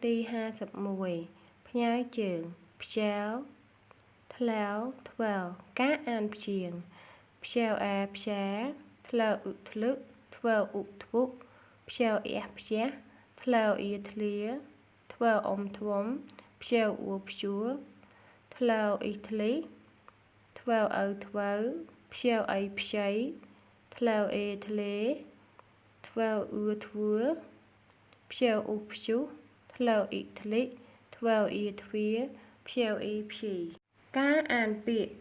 ទី51ផ្ញើជើងខ្ជែវថ្លាវធ្វើការអានព្យាង្គខ្ជែវអែខ្ជែថ្លាវឧធ្លឹធ្វើឧធ្ពុខ្ជែវអះខ្ជះថ្លាវអ៊ីធ្លាធ្វើអ៊ំធំខ្ជែវអ៊ូព្យួរថ្លាវអ៊ីធ្លីធ្វើឪធ្វើខ្ជែវអីខ្ចីថ្លាវអេធ្លេធ្វើអ៊ឺធ្វើខ្ជែវអ៊ូព្យុះថ្លាវអ៊ីធ្លីធ្វើអ៊ីទ្វាខ្ជែវអ៊ីព្យីការអានពាក្យ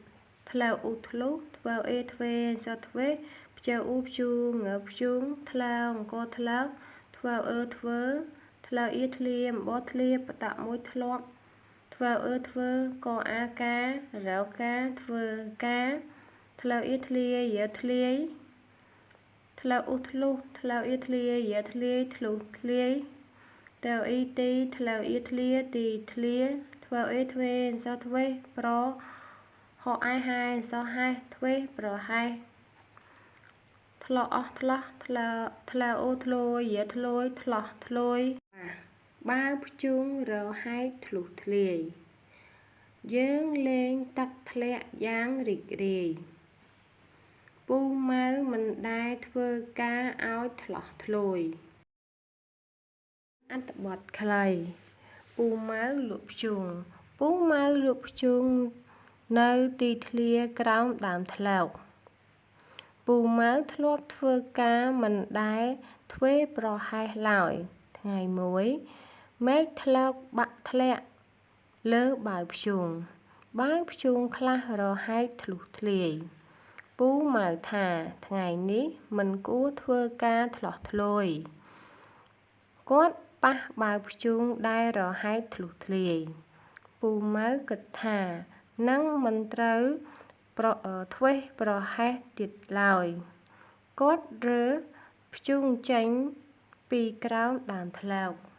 ថ្លាវឧធ្លុធ្វើអេទ្វេសទ្វេខ្ជែវអ៊ូព្យូងព្យុងថ្លាវអង្គថ្លាវធ្វើអឺធ្វើថ្លាវអ៊ីធ្លាអំបោះធ្លាបតមួយធ្លាប់ធ្វើអឺធ្វើកអាការរោការធ្វើការថ្លាវអ៊ីធ្លាយាធ្លាយថ្លាវឧធ្លុថ្លាវអ៊ីធ្លាយាធ្លាយធ្លុធ្លាយតើអ៊ីទីថ្លាវអ៊ីធ្លាទីធ្លាធ្វើអេទ្វេសទ្វេប្រហោអាយហែសហែទ្វេប្រហែថ្លោអស់ថ្លោះថ្លាអូធ្លយយាធ្លយថ្លោះធ្លយបាវភ្ជុងរហែកធ្លុះធ្លាយយើងលេងទឹកធ្លាក់យ៉ាងរីករាយពូម៉ៅមិនដែលធ្វើការឲ្យថ្លោះធ្លយអត្ថបទខ្លីពូម៉ៅលក់ភ្ជុងពូម៉ៅលក់ភ្ជុងនៅទីធ្លាក្រោមដើមត្នោតពូម៉ៅធ្លាប់ធ្វើការមិនដែលធ្វេប្រហែសឡើយថ្ងៃមួយមេឃថ្លោកបាក់ធ្លាក់លើបាវភ្ជុងបាវភ្ជុងខ្លះរហែកធ្លុះធ្លាយពូម៉ៅថាថ្ងៃនេះមិនគួរធ្វើការថ្លោះធ្លយគាត់ប៉ះបាវភ្ជុងដែលរហែកធ្លុះធ្លាយពូម៉ៅគិតថានឹងមិនត្រូវធ្វេសប្រហែសទៀតឡើយគាត់រើភ្ជុងចេញពីក្រោមដើមត្នោត